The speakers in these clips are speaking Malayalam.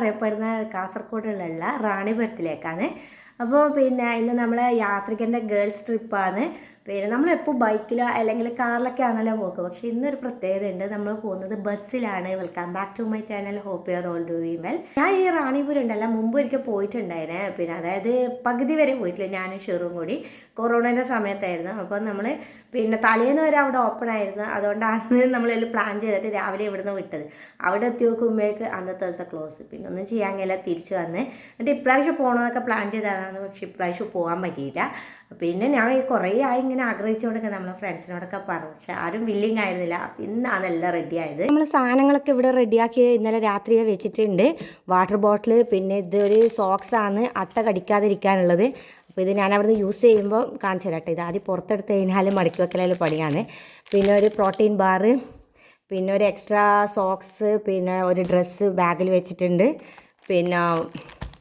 അറിയപ്പെടുന്ന കാസർഗോഡിലുള്ള റാണിപുരത്തിലേക്കാണ്. അപ്പോൾ പിന്നെ ഇന്ന് നമ്മൾ യാത്രികൻ്റെ ഗേൾസ് ട്രിപ്പാണ്. പിന്നെ നമ്മളെപ്പോൾ ബൈക്കിലോ അല്ലെങ്കിൽ കാറിലൊക്കെ ആണല്ലോ പോക്ക്. പക്ഷേ ഇന്നൊരു പ്രത്യേകത ഉണ്ട്, നമ്മൾ പോകുന്നത് ബസ്സിലാണ്. Welcome back to my channel, hope you are all doing well. ഞാൻ ഈ റാണിപുരം ഉണ്ടല്ല മുമ്പ് ഒരിക്കൽ പോയിട്ടുണ്ടായിരുന്നേ. പിന്നെ അതായത് പകുതി വരെ പോയിട്ടില്ല, ഞാനും ഷെറും കൂടി. കൊറോണേൻ്റെ സമയത്തായിരുന്നു. അപ്പോൾ നമ്മൾ പിന്നെ തലേന്ന് വരെ അവിടെ ഓപ്പൺ ആയിരുന്നു. അതുകൊണ്ടാണ് നമ്മളെല്ലാം പ്ലാൻ ചെയ്തിട്ട് രാവിലെ ഇവിടുന്ന് വിട്ടത്. അവിടെ എത്തി നോക്കുമ്പോഴേക്ക് അന്നത്തെ ദിവസം ക്ലോസ്. പിന്നെ ഒന്നും ചെയ്യാൻ കഴിയില്ല, തിരിച്ചു വന്ന്. എന്നിട്ട് ഇപ്രാവശ്യം പോകണമെന്നൊക്കെ പ്ലാൻ ചെയ്തതാണ്. പക്ഷേ ഇപ്രാവശ്യം പോകാൻ പറ്റിയില്ല. പിന്നെ ഞാൻ കുറേ ആയി ഇങ്ങനെ ആഗ്രഹിച്ചുകൊണ്ടൊക്കെ നമ്മളെ ഫ്രണ്ട്സിനോടൊക്കെ പറഞ്ഞു, പക്ഷെ ആരും വില്ലിങ് ആയിരുന്നില്ല. ഇന്നാണ് എല്ലാം റെഡി ആയത്. നമ്മൾ സാധനങ്ങളൊക്കെ ഇവിടെ റെഡിയാക്കി ഇന്നലെ രാത്രിയെ വെച്ചിട്ടുണ്ട്. വാട്ടർ ബോട്ടിൽ, പിന്നെ ഇതൊരു സോക്സാണ് അട്ട കടിക്കാതിരിക്കാനുള്ളത്. അപ്പോൾ ഇത് ഞാൻ അവിടുന്ന് യൂസ് ചെയ്യുമ്പോൾ കാണിച്ചു തരാം കേട്ടോ. ഇത് ആദ്യം പുറത്തെടുത്ത് കഴിഞ്ഞാൽ മടക്കി വെക്കലും പണിയാണ്. പിന്നെ ഒരു പ്രോട്ടീൻ ബാറ്, പിന്നെ ഒരു എക്സ്ട്രാ സോക്സ്, പിന്നെ ഒരു ഡ്രസ്സ് ബാഗിൽ വെച്ചിട്ടുണ്ട്. പിന്നെ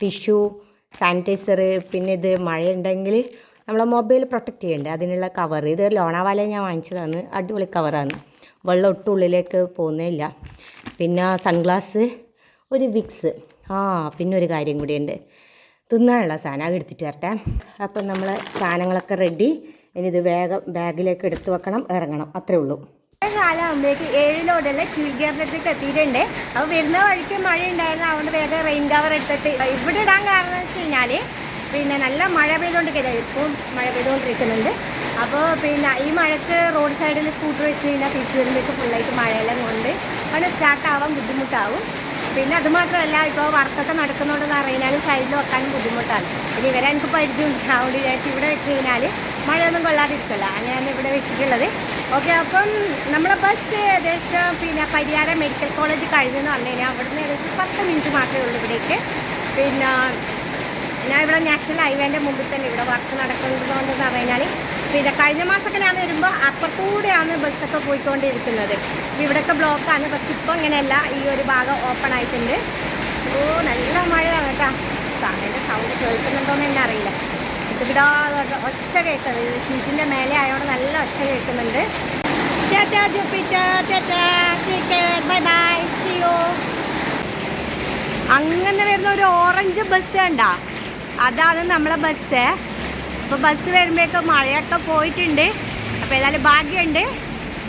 ടിഷ്യൂ, സാനിറ്റൈസർ, പിന്നെ ഇത് മഴയുണ്ടെങ്കിൽ നമ്മളെ മൊബൈൽ പ്രൊട്ടക്റ്റ് ചെയ്യണ്ടേ അതിനുള്ള കവർ. ഇത് ലോണാവാല ഞാൻ വാങ്ങിച്ചതാണ്, അടിപൊളി കവറാണ്, വെള്ളം ഒട്ടും ഉള്ളിലേക്ക് പോകുന്നില്ല. പിന്നെ സൺഗ്ലാസ്, ഒരു വിക്സ്, പിന്നെ ഒരു കാര്യം കൂടിയുണ്ട്, തിന്നാനുള്ള സാധനം, അത് എടുത്തിട്ട് വരട്ടെ. അപ്പം നമ്മൾ സാധനങ്ങളൊക്കെ റെഡി. ഇനി ഇത് വേഗം ബാഗിലേക്ക് എടുത്ത് വെക്കണം, ഇറങ്ങണം, അത്രേ ഉള്ളൂ. കാലമാകുമ്പോഴേക്ക് 7 ലോഡുള്ള ചുരിഗാറിലേക്ക് എത്തിയിട്ടുണ്ട്. അപ്പോൾ വരുന്ന വഴിക്ക് മഴ ഉണ്ടായിരുന്നു, അതുകൊണ്ട് വേഗം റെയിൻ കവർ എടുത്തിട്ട് ഇവിടെ ഇടാൻ കാരണം എന്ന് വെച്ച് കഴിഞ്ഞാൽ പിന്നെ നല്ല മഴ പെയ്തുകൊണ്ടിരിക്കുന്നത്, ഇപ്പം മഴ പെയ്തുകൊണ്ടിരിക്കുന്നുണ്ട്. അപ്പോൾ പിന്നെ ഈ മഴക്ക് റോഡ് സൈഡിൽ സ്കൂട്ടർ വെച്ച് കഴിഞ്ഞാൽ തിരിച്ചു വരുമ്പോഴേക്ക് ഫുള്ളായിട്ട് മഴയെല്ലാം കൊണ്ട് അവിടെ സ്റ്റാർട്ടാവാൻ ബുദ്ധിമുട്ടാവും. പിന്നെ അതുമാത്രമല്ല, ഇപ്പോൾ വർക്കൊക്കെ നടക്കുന്നുണ്ടെന്ന് അറിയാനും സൈഡിൽ വെക്കാനും ബുദ്ധിമുട്ടാണ്. പിന്നെ ഇവരെ എനിക്ക് പരിചയം അതുകൊണ്ട് വിചാരിച്ച് ഇവിടെ വെച്ച് കഴിഞ്ഞാൽ മഴയൊന്നും കൊള്ളാതിരിക്കില്ല, ഞാൻ ഇവിടെ വെച്ചിട്ടുള്ളത്. ഓക്കെ, അപ്പം നമ്മളെ ബസ് ഏകദേശം പിന്നെ പരിയാരം മെഡിക്കൽ കോളേജ് കഴിഞ്ഞെന്ന് പറഞ്ഞു കഴിഞ്ഞാൽ അവിടുന്ന് ഏകദേശം 10 മിനിറ്റ് മാത്രമേ ഉള്ളൂ ഇവിടേക്ക്. പിന്നെ ഞാൻ ഇവിടെ നാഷണൽ ഹൈവേൻ്റെ മുമ്പിൽ തന്നെ ഇവിടെ വർക്ക് നടക്കുന്നതുകൊണ്ടെന്ന് പറഞ്ഞു കഴിഞ്ഞാൽ പിന്നെ കഴിഞ്ഞ മാസമൊക്കെ ഞാൻ വരുമ്പോൾ അപ്പുറത്തൂടെയാണ് ബസ്സൊക്കെ പോയിക്കൊണ്ടിരിക്കുന്നത്. ഇവിടെയൊക്കെ ബ്ലോക്കാണ്. പക്ഷെ ഇപ്പോൾ അങ്ങനെയല്ല, ഈ ഒരു ഭാഗം ഓപ്പൺ ആയിട്ടുണ്ട്. നല്ല മഴയാണ് കേട്ടോ. അതിൻ്റെ സൗണ്ട് കേൾക്കുന്നുണ്ടോയെന്ന് തന്നെ അറിയില്ല. ഇവിടെ ഒച്ച കേൾക്കുന്നത് ഷീറ്റിൻ്റെ മേലെ ആയതുകൊണ്ട് നല്ല ഒച്ച കേൾക്കുന്നുണ്ട്. Bye bye, see you. അങ്ങനെ വരുന്ന ഒരു ഓറഞ്ച് ബസ് കണ്ടാ, അതാണ് നമ്മളെ ബസ്. അപ്പോൾ ബസ് വരുമ്പോഴേക്ക് മഴയൊക്കെ പോയിട്ടുണ്ട്. അപ്പോൾ ഏതായാലും ഭാഗ്യമുണ്ട്,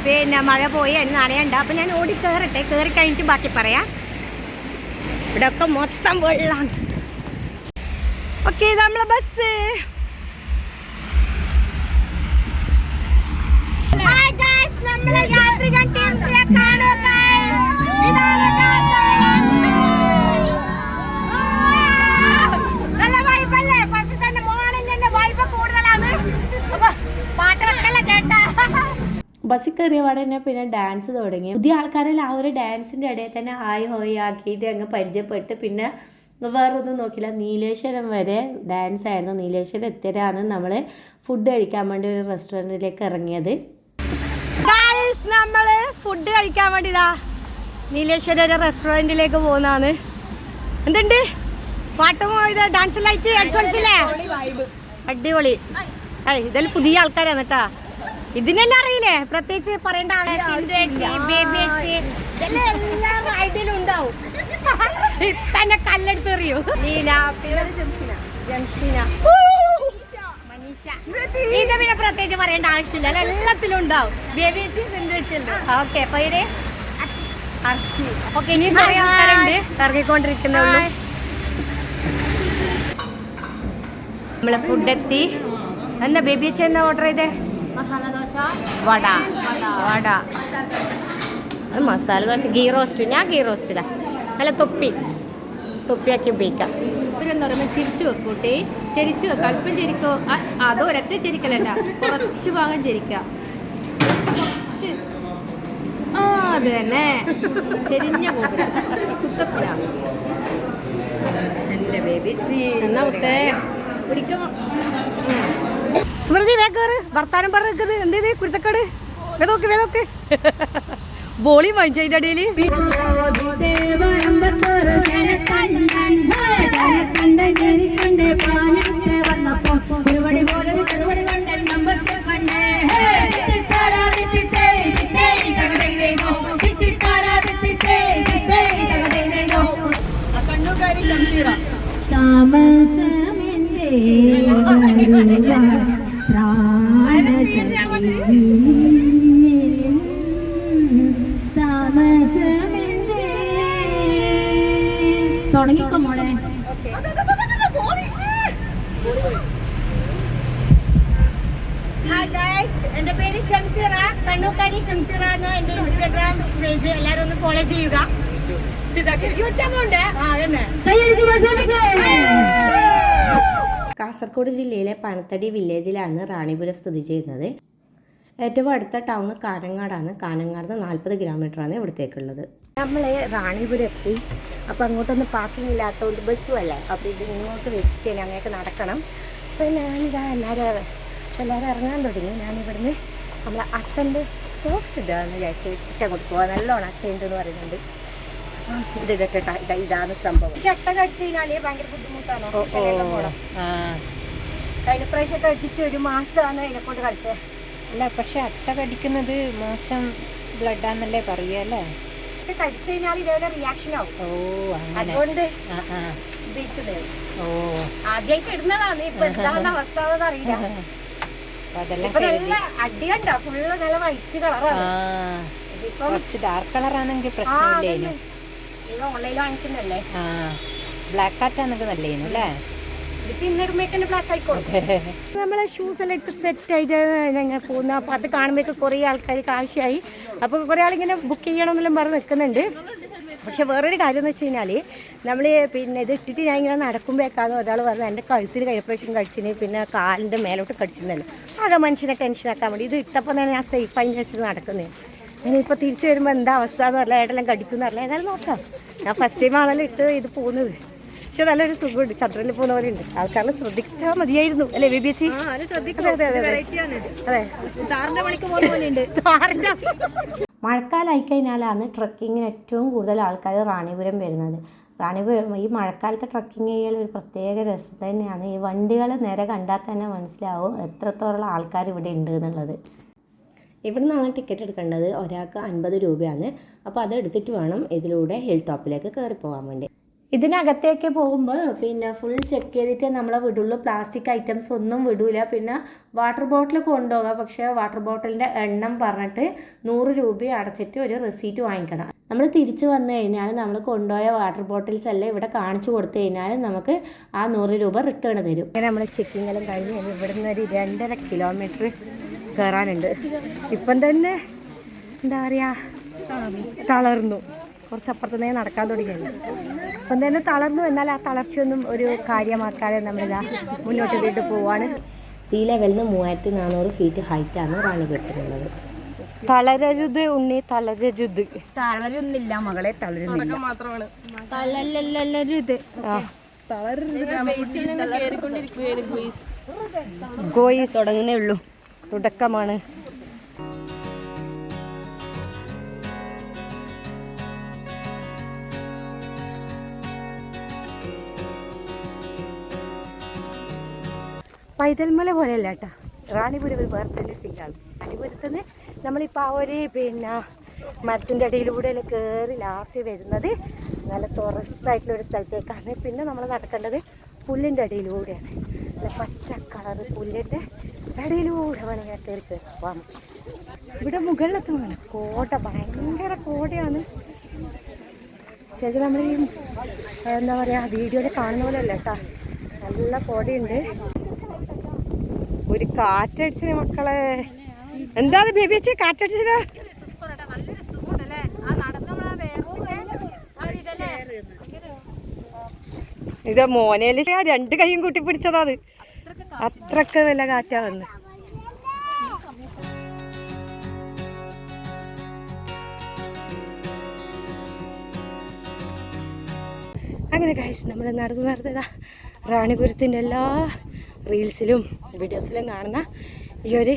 പിന്നെ മഴ പോയി അതിന് നനയണ്ട. അപ്പോൾ ഞാൻ ഓടി കയറട്ടെ, കയറി കഴിഞ്ഞിട്ട് ബാക്കി പറയാം. ഇവിടെ ഒക്കെ മൊത്തം വെള്ളമാണ്. ഓക്കെ, നമ്മളെ ബസ്. നമ്മളെ യാത്രികൻ ടീംസിനെ കാണുക. നല്ല വൈബല്ലേ, ഫസ്റ്റ് തന്നെ മോർണിംഗ് തന്നെ വൈബ് കൂടുതലാണ്. പാട്ടൊക്കെ കേട്ടാ ബസ്സിൽ കയറിയ പാടെ തന്നെ പിന്നെ ഡാൻസ് തുടങ്ങി. പുതിയ ആൾക്കാരെല്ലാം ആ ഒരു ഡാൻസിൻ്റെ ഇടയിൽ തന്നെ ഹായ് ഹോയ് ആക്കിയിട്ട് അങ്ങ് പരിചയപ്പെട്ട് പിന്നെ വേറൊന്നും നോക്കില്ല. നീലേശ്വരം വരെ ഡാൻസ് ആയിരുന്നു. നീലേശ്വരം എത്തിയതാണ് നമ്മൾ ഫുഡ് കഴിക്കാൻ വേണ്ടി ഒരു റെസ്റ്റോറൻറ്റിലേക്ക് ഇറങ്ങിയത്. നമ്മൾ ഫുഡ് കഴിക്കാൻ വേണ്ടി ഇതാ നീലേശ്വരം ഒരു റെസ്റ്റോറൻറ്റിലേക്ക് പോകുന്നതാണ്. എന്തുണ്ട് പാട്ടും ഇത് ഡാൻസ് ലൈറ്റ് അടിച്ചോളിച്ചില്ലേ, അടിപൊളി. ഇതെല്ലാം പുതിയ ആൾക്കാരാണ് കേട്ടാ, ഇതിനെല്ലാം അറിയില്ലേ, പ്രത്യേകിച്ച് പറയേണ്ട ആളെ. ഇതെല്ലാം എല്ലാ റൈഡിലും ഉണ്ടാവും. തന്നെ കല്ലെടുത്ത് എറിയൂ. ലീന, ജംഷീന, ഇത് പിന്നെ പ്രത്യേകിച്ച് പറയേണ്ട ആവശ്യമില്ല, എല്ലാത്തിലും ഉണ്ടാവും. ഓക്കെ, പേര് ഹർഷി. ഓക്കെ, ഇനിയും കുറേ ആൾക്കാരുണ്ട് ഇറങ്ങിക്കൊണ്ടിരിക്കുന്നേ ഉള്ളൂ. നമ്മളെ ഫുഡ് എത്തി. എന്താ ബേബി വെച്ച് എന്താ ഓർഡർ ചെയ്തേ? മസാല ദോശ, വട. വട, മസാല ദോശ, ഗീ റോസ്റ്റ്. ഞാൻ ഗീ റോസ്റ്റ് ഇതാ, നല്ല തൊപ്പിയാക്കി ഉപയോഗിക്കാം. ഇവരെന്ന് പറയുമ്പോൾ ചിരിച്ചു വെക്കൂട്ടി, ചെരിച്ചു വെക്കാം. അല്പം ചെരിക്കോ, അതോ ഒരൊറ്റ ചെരിക്കലല്ല, കുറച്ച് ഭാഗം ചെരിക്കാം. അത് തന്നെ ചെരിഞ്ഞ ഗോപുരം, കുത്തപ്പില. എൻ്റെ ബേബി എന്നാ കുട്ടേ പിടിക്ക. സ്മൃതി വേക്കേറ് വർത്താനം പറഞ്ഞത് എന്ത് ചെയ്ത് കുരുത്തക്കാട് വേദോക്ക് വേദോക്ക് ബോളി വാങ്ങിച്ചതിൻ്റെ ഇടയിൽ. താമസമെന്തേ താമസമെന്തേ തുടങ്ങിക്കോ മോളെ. ഹായ് ഗൈസ്, എന്റെ പേര് ഷംസിറ, കണ്ണൂക്കാരി ഷംസിറ ആണ് എന്റെ ഇൻസ്റ്റാഗ്രാം പേജ്. എല്ലാരും ഒന്ന് ഫോളോ ചെയ്യുക. യൂട്യൂബ് ഉണ്ട്. കാസർഗോഡ് ജില്ലയിലെ പനത്തടി വില്ലേജിലാണ് റാണിപുരം സ്ഥിതി ചെയ്യുന്നത്. ഏറ്റവും അടുത്ത ടൗൺ കാനങ്ങാടാണ്. കാനങ്ങാട് 40 കിലോമീറ്ററാണ് ഇവിടത്തേക്കുള്ളത്. നമ്മൾ റാണിപുരം എത്തി. അപ്പോൾ അങ്ങോട്ടൊന്നും പാർക്കിംഗ് ഇല്ലാത്തതുകൊണ്ട് ബസ്സും അല്ലേ, അപ്പോൾ ഇത് ഇങ്ങോട്ട് വെച്ചിട്ട് അങ്ങോട്ട് നടക്കണം. അപ്പോൾ ഞാനിതാ എല്ലാവരും ഇറങ്ങാൻ തുടങ്ങി. ഞാനിവിടുന്ന് നമ്മളെ അട്ടൻ്റെ സോക്സ് ഇടാന്ന് വിചാരിച്ചു അങ്ങോട്ട് പോകാൻ. നല്ലോണം അട്ടയുണ്ടെന്ന് പറയുന്നുണ്ട്. ഇത് ഇടട്ടെട്ടാ, ഇതാണ് സംഭവം. ഈ അട്ട കഴിച്ചു കഴിഞ്ഞാൽ ഭയങ്കര ബുദ്ധിമുട്ടാണോ? കഴിഞ്ഞ പ്രാവശ്യം കഴിച്ചിട്ട് 1 മാസമാണ് അതിനെക്കൊണ്ട് കഴിച്ചത്. അല്ല, പക്ഷെ അട്ട കടിക്കുന്നത് മോശം ബ്ലഡാന്നല്ലേ പറയല്ലേ? കഴിച്ചു കഴിഞ്ഞാൽ ഇതേപോലെ റിയാക്ഷൻ ആവും. അതുകൊണ്ട് ആദ്യമായിട്ട് ഇടുന്നതാണ്. ഇപ്പൊ എന്താണ് അവസ്ഥ അറിയില്ല. ഇപ്പൊ നല്ല അടി കണ്ട, ഫുള്ള് നല്ല വൈറ്റ് കളറാണ്. ഇതിപ്പം കുറച്ച് ഡാർക്ക് കളറാണെങ്കിൽ പ്രശ്നമില്ലേ? ഇത് ഓൺലൈനിൽ വാങ്ങിക്കുന്നല്ലേ. ബ്ലാക്ക് ആറ്റാന്നൊക്കെ നല്ലേനു അല്ലേ? ഇതിപ്പോ ഇന്നിടുമ്പോഴേക്കന്നെ ബ്ലാക്ക് ആയിക്കോളും. നമ്മളെ ഷൂസ് എല്ലാം ഇട്ട് സെറ്റ് ആയിട്ട് ഞങ്ങൾ പോകുന്ന. അപ്പൊ അത് കാണുമ്പോഴേക്ക് കുറേ ആൾക്കാർക്ക് ആവശ്യമായി. അപ്പൊ കുറെ ആളിങ്ങനെ ബുക്ക് ചെയ്യണമെന്നെല്ലാം പറഞ്ഞ് നിൽക്കുന്നുണ്ട്. പക്ഷെ വേറൊരു കാര്യം എന്ന് വെച്ച് കഴിഞ്ഞാൽ നമ്മൾ പിന്നെ ഇത് ഇട്ടിട്ട് ഞാൻ ഇങ്ങനെ നടക്കുമ്പോഴേക്കാന്ന് ഒരാൾ പറഞ്ഞത് എൻ്റെ കഴുത്തിന് കഴിഞ്ഞപ്രാവശ്യം കഴിച്ചിന്, പിന്നെ കാലിൻ്റെ മേലോട്ട് കടിച്ചിരുന്നല്ലോ. ആകെ മനുഷ്യനെ ടെൻഷനാക്കാൻ വേണ്ടി ഇത് ഇട്ടപ്പോൾ തന്നെ ഞാൻ സേഫായി വെച്ചിട്ട് നടക്കുന്നത്. ഇനിയിപ്പോൾ തിരിച്ചു വരുമ്പോൾ എന്താ അവസ്ഥ എന്ന് പറഞ്ഞാൽ ഏടെല്ലാം കടിക്കുന്ന പറഞ്ഞാൽ ഏതായാലും നോക്കാം. ഞാൻ ഫസ്റ്റ് ടൈം ആണല്ലോ ഇട്ട് ഇത് പോകുന്നത്. പക്ഷെ നല്ലൊരു സുഖമുണ്ട്. ചന്ദ്രനിൽ പോകുന്ന പോലെ ഉണ്ട്. ആൾക്കാരെ ശ്രദ്ധിച്ചാൽ മതിയായിരുന്നു അല്ലേ ബേബി ചേച്ചി? മഴക്കാലമായി കഴിഞ്ഞാലാണ് ട്രക്കിങ്ങിന് ഏറ്റവും കൂടുതൽ ആൾക്കാർ റാണിപുരം വരുന്നത്. റാണിപുരം ഈ മഴക്കാലത്തെ ട്രക്കിങ് ചെയ്യാൻ ഒരു പ്രത്യേക രസം തന്നെയാണ്. ഈ വണ്ടികൾ നേരെ കണ്ടാൽ തന്നെ മനസ്സിലാവും എത്രത്തോളം ആൾക്കാർ ഇവിടെ ഉണ്ട് എന്നുള്ളത്. ഇവിടെ നിന്നാണ് ടിക്കറ്റ് എടുക്കേണ്ടത്. ഒരാൾക്ക് 50 രൂപയാണ്. അപ്പോൾ അത് എടുത്തിട്ട് വേണം ഇതിലൂടെ ഹിൽ ടോപ്പിലേക്ക് കയറി പോകാൻ വേണ്ടി. ഇതിനകത്തേക്ക് പോകുമ്പോൾ പിന്നെ ഫുൾ ചെക്ക് ചെയ്തിട്ട് നമ്മളെ വിടുള്ളൂ. പ്ലാസ്റ്റിക് ഐറ്റംസ് ഒന്നും വിടൂല. പിന്നെ വാട്ടർ ബോട്ടിൽ കൊണ്ടുപോകാം. പക്ഷേ വാട്ടർ ബോട്ടിലിൻ്റെ എണ്ണം പറഞ്ഞിട്ട് 100 രൂപ അടച്ചിട്ട് ഒരു റെസീറ്റ് വാങ്ങിക്കണം. നമ്മൾ തിരിച്ചു വന്നു കഴിഞ്ഞാൽ നമ്മൾ കൊണ്ടുപോയ വാട്ടർ ബോട്ടിൽസ് എല്ലാം ഇവിടെ കാണിച്ചു കൊടുത്തു കഴിഞ്ഞാൽ നമുക്ക് ആ 100 രൂപ റിട്ടേൺ തരും. അങ്ങനെ നമ്മൾ ചെക്കിംഗ് എല്ലാം കഴിഞ്ഞ് ഇവിടെ നിന്ന് ഒരു 2.5 കിലോമീറ്റർ കയറാനുണ്ട്. ഇപ്പം തന്നെ എന്താ പറയുക, തളർന്നു. കുറച്ചപ്പുറത്തുനിന്നേ നടക്കാൻ തുടങ്ങിയല്ലോ. അപ്പം തന്നെ തളർന്നു. എന്നാൽ ആ തളർച്ചയൊന്നും ഒരു കാര്യമാക്കാതെ നമ്മളിതാ മുന്നോട്ട് വീണ്ടും പോവാണ്. സീ ലെവലിൽ നിന്ന് 3400 ഫീറ്റ് ഹൈറ്റാണ് റാണിപുരത്തിനുള്ളത്. തളരരുത് ഉണ്ണി, തളരരുത്. തളരുന്നില്ല മകളെ, തളരുന്നില്ല. ഗോയിസ് തുടങ്ങുന്നേ ഉള്ളൂ, തുടക്കമാണ്. പൈതൽമല പോലെയല്ല കേട്ടോ റാണിപുരം. ഒരു വേറെ തന്നെ ഫീലാണ്. റാണിപുരത്ത് നിന്ന് നമ്മളിപ്പോൾ ആ ഒരു പിന്നെ മരത്തിൻ്റെ ഇടയിലൂടെ കയറി ലാസ്റ്റ് വരുന്നത് നല്ല തുറസായിട്ടുള്ളൊരു സ്ഥലത്തേക്കാണ്. പിന്നെ നമ്മൾ നടക്കേണ്ടത് പുല്ലിൻ്റെ ഇടയിലൂടെയാണ്. നല്ല പച്ച കളറ് പുല്ലിൻ്റെ ഇടയിലൂടെ വേണമെങ്കിൽ കയറി പോകാം. ഇവിടെ മുകളിലെത്തുന്നതാണ് കോട്ട, ഭയങ്കര കോടയാണ്. ശരി, നമ്മൾ ഈ എന്താ പറയുക വീഡിയോയിൽ കാണുന്ന പോലെ അല്ല കേട്ടോ, നല്ല കോടയുണ്ട്. ഒരു കാറ്റടിച്ചിന് മക്കളെ. എന്താ ബേബി ചേച്ചി കാറ്റടിച്ചോ? ഇത് മോനേല് 2 കൈയും കൂട്ടി പിടിച്ചതാ. അത് അത്രക്ക് വല്ല കാറ്റാ വന്ന്. അങ്ങനെ ഗൈസ് നമ്മൾ നടന്നതാ റാണിപുരത്തിൻ്റെ എല്ലാ റീൽസിലും വീഡിയോസിലും കാണുന്ന ഈ ഒരു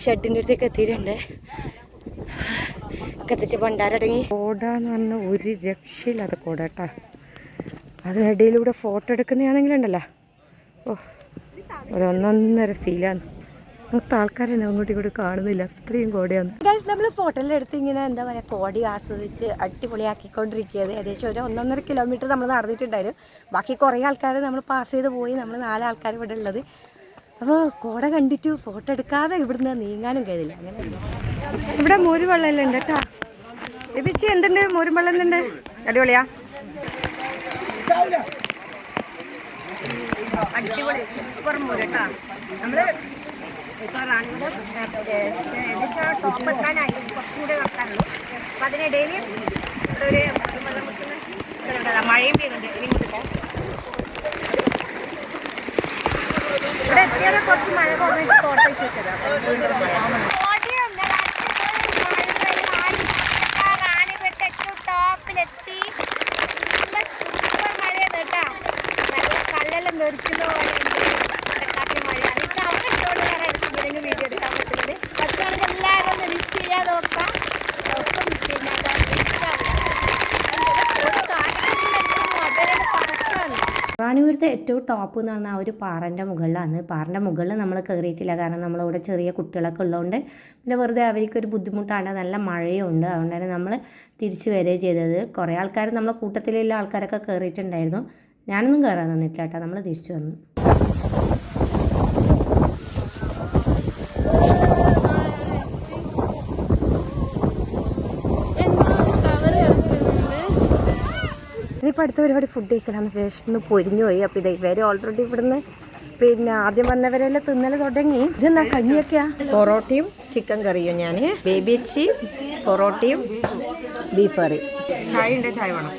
ഷെഡിൻ്റെ അടുത്തേക്ക് എത്തിയിട്ടുണ്ട്. കത്തിച്ച് പണ്ടാരടങ്ങി. കോട എന്ന് പറഞ്ഞാൽ ഒരു രക്ഷയില്ലാത്ത കോട കേട്ടോ. അത് ഇടയിലൂടെ ഫോട്ടോ എടുക്കുന്നതാണെങ്കിലുണ്ടല്ലോ, ഓ ഒരു ഒന്നൊന്നര ഫീലാണ്. മൊത്തം ആൾക്കാരെന്നെ അങ്ങോട്ടും ഇങ്ങോട്ടും കാണുന്നില്ല, അത്രയും കോടയാണ്. നമ്മൾ ഫോട്ടോയിലെടുത്ത് ഇങ്ങനെ എന്താ പറയുക കോടി ആസ്വദിച്ച് അടിപൊളിയാക്കിക്കൊണ്ടിരിക്കുകയത്. ഏകദേശം ഒരു 1.5 കിലോമീറ്റർ നമ്മൾ നടന്നിട്ടുണ്ടായിരുന്നു. ബാക്കി കുറേ ആൾക്കാർ നമ്മൾ പാസ് ചെയ്ത് പോയി. നമ്മൾ 4 ആൾക്കാർ ഇവിടെ ഉള്ളത്. അപ്പോൾ കോട കണ്ടിട്ട് ഫോട്ടോ എടുക്കാതെ ഇവിടുന്ന് നീങ്ങാനും കഴിയില്ല. അങ്ങനെ ഇവിടെ മോര് വെള്ളമെല്ലാം ഉണ്ട് കേട്ടോ. എബിച്ചി എന്തുണ്ട്? മോരും വെള്ളം എന്തുണ്ട്? അടിപൊളിയാ, അടിപൊളി സൂപ്പർ മോര് കേട്ടോ. നമ്മൾ ഇപ്പോൾ റാണിയുടെ ഏകദേശം ടോപ്പ് എത്താനായി, കുറച്ചും കൂടെ നടക്കാനുള്ളൂ. അപ്പോൾ അതിനിടയിൽ ഇവിടെ ഒരു മഴയും പെയ്യുന്നുണ്ട്. ഇവിടെ എത്തിയാൽ കുറച്ച് മഴ കുറഞ്ഞിട്ട് ഫോട്ടോ വെച്ചത്. ടോപ്പിലെത്തി സൂപ്പർ മഴയാണ് കേട്ടോ. നല്ല കല്ലെല്ലാം നെറിക്കുന്ന പോലെ മഴ. എന്നിട്ട് അവിടെ ഇട്ടുകൊണ്ട് ഞാൻ എടുത്തിങ്ങനെ വീഡിയോ എടുക്കാൻ പറ്റുന്നത്. പക്ഷേ എല്ലാവരും ഒന്ന് മിസ് ചെയ്യാൻ നോക്കാം. ഒപ്പം മിസ് ചെയ്യുന്ന റാണിപുരത്തെ ഏറ്റവും ടോപ്പ് എന്ന് പറഞ്ഞാൽ ആ ഒരു പാറൻ്റെ മുകളിലാണ്. പാറൻ്റെ മുകളിൽ നമ്മൾ കയറിയിട്ടില്ല, കാരണം നമ്മളിവിടെ ചെറിയ കുട്ടികളൊക്കെ ഉള്ളതുകൊണ്ട് പിന്നെ വെറുതെ അവർക്കൊരു ബുദ്ധിമുട്ടാണ്. നല്ല മഴയുണ്ട്, അതുകൊണ്ട് തന്നെ നമ്മൾ തിരിച്ചു വരികയും ചെയ്തത്. കുറേ ആൾക്കാർ നമ്മളെ കൂട്ടത്തിലുള്ള ആൾക്കാരൊക്കെ കയറിയിട്ടുണ്ടായിരുന്നു. ഞാനൊന്നും കയറാൻ നിന്നിട്ടില്ല കേട്ടോ, നമ്മൾ തിരിച്ചു വന്നു. ഇനിയിപ്പോൾ അടുത്ത പരിപാടി ഫുഡ് കഴിക്കലാന്ന്. വിശന്ന് പൊരിഞ്ഞു പോയി. അപ്പോൾ ഇത് ഇവർ ഓൾറെഡി ഇവിടുന്ന് പിന്നെ ആദ്യം വന്നവരെല്ലാം തിന്നൽ തുടങ്ങി. ഇതെന്നാ കഞ്ഞിയൊക്കെയാ? പൊറോട്ടയും ചിക്കൻ കറിയും. ഞാൻ ബേബിച്ചി പൊറോട്ടയും ബീഫ് കറി. ചായ ഉണ്ട്, ചായ വേണം.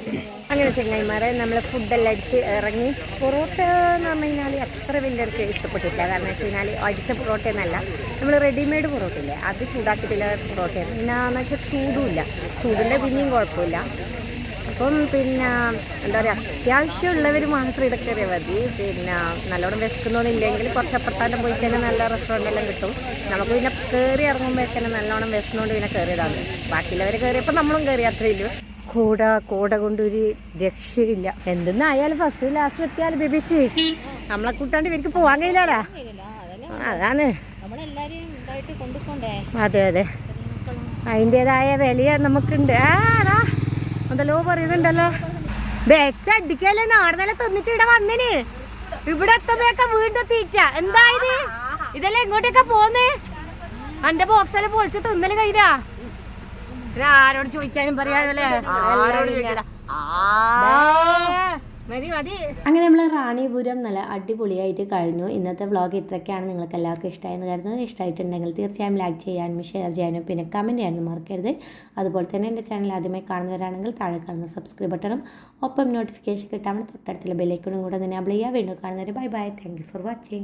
അങ്ങനെ ചെങ്ങായിമാരെ നമ്മൾ ഫുഡെല്ലാം അടിച്ച് ഇറങ്ങി. പൊറോട്ട എന്ന് പറഞ്ഞു കഴിഞ്ഞാൽ അത്ര വലിയ എനിക്ക് ഇഷ്ടപ്പെട്ടില്ല. കാരണം വെച്ച് കഴിഞ്ഞാൽ അടിച്ച പൊറോട്ട എന്നല്ല, നമ്മൾ റെഡിമെയ്ഡ് പൊറോട്ട ഇല്ലേ, അത് ചൂടാക്കിയിട്ടില്ല പൊറോട്ടയാണ്. പിന്നെ എന്ന് വെച്ചാൽ ചൂടുമില്ല, ചൂടിൻ്റെ പിന്നെയും കുഴപ്പമില്ല. അപ്പം പിന്നെ എന്താ പറയുക, അത്യാവശ്യമുള്ളവർ മാത്രം ഇടയ്ക്ക് കയറിയാൽ മതി. പിന്നെ നല്ലോണം വിശക്കുന്നോന്നില്ലെങ്കിൽ കുറച്ച് അപ്പുറത്താൻ്റെ പോയി കഴിഞ്ഞാൽ നല്ല റെസ്റ്റോറൻറ്റെല്ലാം കിട്ടും. നമുക്ക് പിന്നെ കയറി ഇറങ്ങുമ്പോഴേക്കന്നെ നല്ലോണം വിശന്നുകൊണ്ട് പിന്നെ കയറിയതാണ്. ബാക്കിയുള്ളവർ കയറിയപ്പോൾ നമ്മളും കയറി, അത്രയില്ല. കോട കൊണ്ടൊരു രക്ഷയില്ല. എന്തെന്നായാലും ഫസ്റ്റ് ലാസ്റ്റ് എത്തിയാലും ബിബിച്ച് നമ്മളെ കൂട്ടാണ്ട് ഇവർക്ക് പോകാൻ കഴിയില്ലാടാ. അതാണ്, അതെ അതെ, അതിൻ്റെതായ വില നമുക്കുണ്ട്. ആടാ അതല്ലോ പറയുന്നുണ്ടല്ലോ, വെച്ചടിക്കല്ലേ നാടനല്ല തിന്നിട്ട് ഇവിടെ വന്നിന്. ഇവിടെ എത്തുമ്പോഴൊക്കെ വീണ്ടും തീറ്റ. എന്തായത് ഇതെല്ലാം എങ്ങോട്ടൊക്കെ പോന്നേ? എന്റെ ബോക്സെല്ലാം പൊളിച്ച് തിന്നല് കഴിഞ്ഞാ. ആരോട് ചോദിക്കാനും പറയാനല്ലേ, അങ്ങനെ നമ്മൾ റാണിപുരം നല്ല അടിപൊളിയായിട്ട് കഴിഞ്ഞു. ഇന്നത്തെ വ്ളോഗ് ഇത്രയൊക്കെയാണ്. നിങ്ങൾക്ക് എല്ലാവർക്കും ഇഷ്ടമായെന്ന് കരുതുന്നത്. ഇഷ്ടമായിട്ടുണ്ടെങ്കിൽ തീർച്ചയായും ലൈക്ക് ചെയ്യാനും ഷെയർ ചെയ്യാനും പിന്നെ കമൻറ്റ് ചെയ്യാനും മറക്കരുത്. അതുപോലെ തന്നെ എൻ്റെ ചാനൽ ആദ്യമായി കാണുന്നവരാണെങ്കിൽ താഴെ കാണുന്ന സബ്സ്ക്രൈബ് ബട്ടണും ഒപ്പം നോട്ടിഫിക്കേഷൻ കിട്ടാൻ തൊട്ടടുത്തുള്ള ബെല്ലൈക്കണും കൂടെ തന്നെ അപ്ലൈ ചെയ്യുക. വീണ്ടും കാണുന്നവരെ bye bye. Thank you for watching.